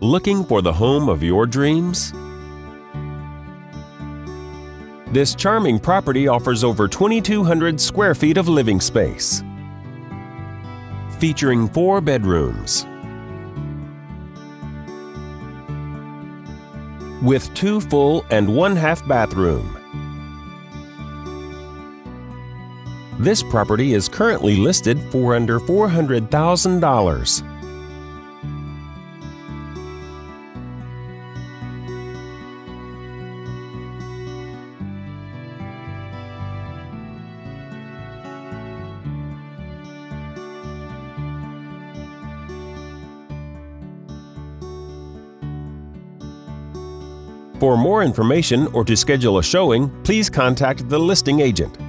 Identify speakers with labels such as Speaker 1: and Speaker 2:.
Speaker 1: Looking for the home of your dreams? This charming property offers over 2,200 square feet of living space, featuring 4 bedrooms with 2 full and 1 half bathroom. This property is currently listed for under $400,000. For more information or to schedule a showing, please contact the listing agent.